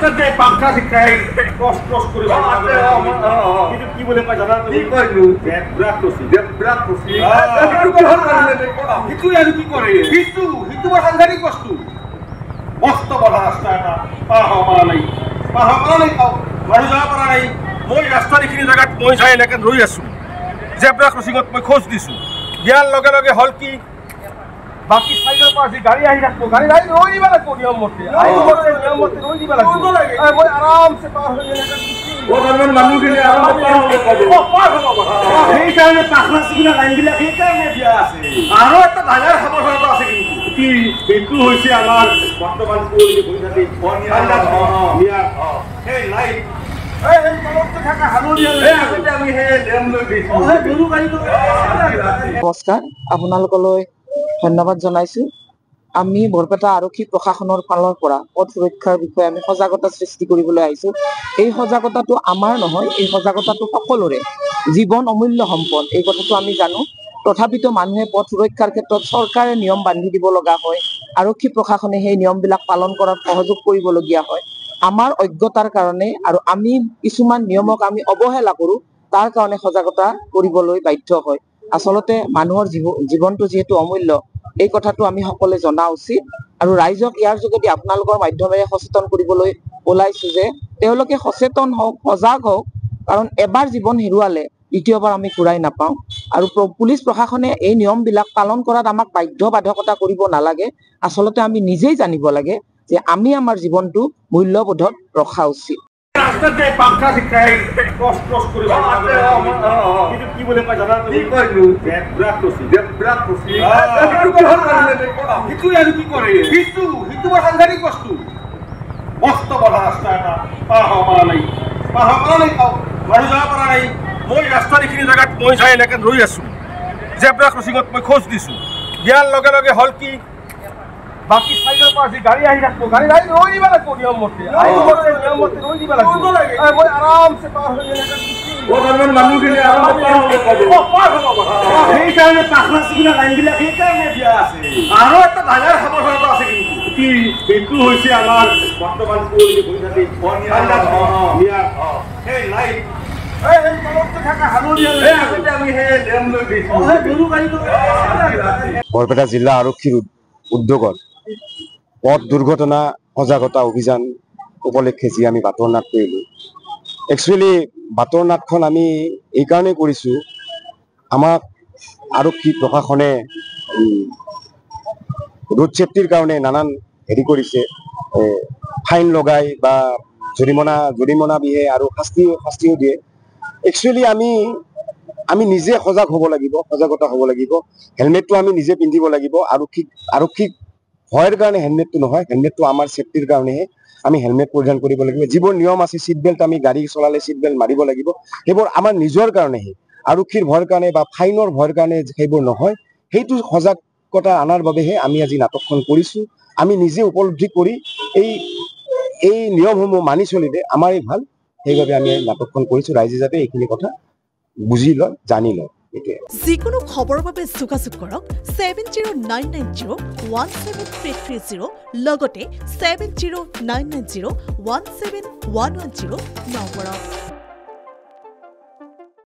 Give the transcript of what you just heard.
ৰাস্তাৰ যে পাখা শিখাই কষ্ট কৰে কিন্তু কি বলে পাই জানা তুমি ডেমোক্ৰেসি হিতু আৰু কি কৰে হিতু বৰ সাংঘাতিক বস্তু মস্ত বড় ৰাস্তা এটা পাহা নাই খাও মানুহ যাব পৰা নাই মই ৰাস্তাৰ এইখিনি জেগাত মই চাই এনেকৈ ৰৈ আছোঁ জেব্ৰা ক্ৰচিঙত মই খোজ দিছোঁ দিয়াৰ লগে লগে হ'ল কি বাকি সাইডৰ পৰা যি গাড়ী আহি থাকিব গাড়ী আহি ৰৈ দিব লাগিব নিয়ম মতে ৰৈ দিব লাগিব মই আৰামছে পাৰ হৈ সেইকাৰণে পাখা চিগিলা লাইনবিলাক সেইকাৰণে দিয়া আছে আৰু এটা ডাঙৰ সাৱধানতা আছে কিন্তু এইটো হৈছে আমাৰ বৰ্তমান সেই লাইন নমস্কাৰ আপোনালোকলৈ ধন্যবাদ জনাইছো আমি বৰপেটা আৰক্ষী প্ৰশাসনৰ ফালৰ পৰা পথ সুৰক্ষাৰ বিষয়ে আমি সজাগতা সৃষ্টি কৰিবলৈ আহিছো এই সজাগতাটো আমাৰ নহয় এই সজাগতাটো সকলোৰে জীৱন অমূল্য সম্পদ এই কথাটো আমি জানো তথাপিতো মানুহে পথ সুৰক্ষাৰ ক্ষেত্ৰত চৰকাৰে নিয়ম বান্ধি দিব লগা হয় আৰক্ষী প্ৰশাসনে সেই নিয়মবিলাক পালন কৰাত সহযোগ কৰিবলগীয়া হয় আমাৰ অজ্ঞতাৰ কাৰণে আৰু আমি কিছুমান নিয়মক আমি অৱহেলা কৰো তাৰ কাৰণে সজাগতা কৰিবলৈ বাধ্য হয় আচলতে মানুহৰ জীৱনটো যেহেতু অমূল্য এই কথাটো আমি সকলোৱে জনা উচিত আৰু ৰাইজক ইয়াৰ যোগেদি আপোনালোকৰ মাধ্যমেৰে সচেতন কৰিবলৈ ওলাইছো যে তেওঁলোকে সচেতন হওক সজাগ হওক কাৰণ এবাৰ জীৱন হেৰুৱালে দ্বিতীয়বাৰ আমি ঘূৰাই নাপাওঁ আৰু পুলিচ প্ৰশাসনে এই নিয়মবিলাক পালন কৰাত আমাক বাধ্যবাধকতা কৰিব নালাগে আচলতে আমি নিজেই জানিব লাগে যে আমি আমাৰ জীৱনটো মূল্যবোধত ৰখা উচিত ৰাস্তাৰ যে পাখা শিখাই কষ্ট কৰে কিন্তু কি বলে পাই জানা তুমি ডেমোক্ৰেসি হিতু আৰু কি কৰে হিতু বৰ সাংঘাতিক বস্তু মস্ত বড় ৰাস্তা এটা পাহা নাই খাও মানুহ যাব পৰা নাই মই ৰাস্তাৰ এইখিনি জেগাত মই চাই এনেকৈ ৰৈ আছোঁ জেব্ৰা ক্ৰচিঙত মই খোজ দিছোঁ দিয়াৰ লগে লগে হ'ল কি বাকি সাইডৰ পৰা যি গাড়ী আহি থাকিব গাড়ী আহি ৰৈ দিব লাগিব নিয়ম মতে ৰৈ দিব লাগিব মই আৰামছে পাৰ হৈ সেইকাৰণে পাখা চিগিলা লাইনবিলাক সেইকাৰণে দিয়া আছে আৰু এটা ডাঙৰ সাৱধানতা আছে কিন্তু এইটো হৈছে আমাৰ বৰ্তমান সেই লাইন বৰপেটা জিলা আৰক্ষীৰ উদ্যোগত পথ দুৰ্ঘটনা সজাগতা অভিযান উপলক্ষে যি আমি বাটৰ নাট কৰিলোঁ একচুৱেলি বাটৰ নাটখন আমি এইকাৰণেই কৰিছোঁ আমাক আৰক্ষী প্ৰশাসনে ৰোড ছেফটিৰ কাৰণে নানান হেৰি কৰিছে ফাইন লগাই বা জৰিমনা বিহে আৰু শাস্তিও দিয়ে একচুৱেলি আমি নিজে সজাগ হ'ব লাগিব সজাগতা হ'ব লাগিব হেলমেটটো আমি নিজে পিন্ধিব লাগিব আৰক্ষীক ভয়ৰ কাৰণে হেলমেটটো নহয় হেলমেটটো আমাৰ ছেফটিৰ কাৰণেহে আমি হেলমেট পৰিধান কৰিব লাগিব যিবোৰ নিয়ম আছে চিট বেল্ট আমি গাড়ী চলালে চিট বেল্ট মাৰিব লাগিব সেইবোৰ আমাৰ নিজৰ কাৰণেহে আৰক্ষীৰ ভয়ৰ কাৰণে বা ফাইনৰ ভয়ৰ কাৰণে সেইবোৰ নহয় সেইটো সজাগতা আনাৰ বাবেহে আমি আজি নাটকখন কৰিছোঁ আমি নিজে উপলব্ধি কৰি এই নিয়মসমূহ মানি চলিলে আমাৰেই ভাল সেইবাবে আমি নাটকখন কৰিছোঁ ৰাইজে যাতে এইখিনি কথা বুজি লয় জানি লয় যিকোনো খবৰৰ বাবে যোগাযোগ কৰক 7099017330 লগতে 7099017110 নম্বৰত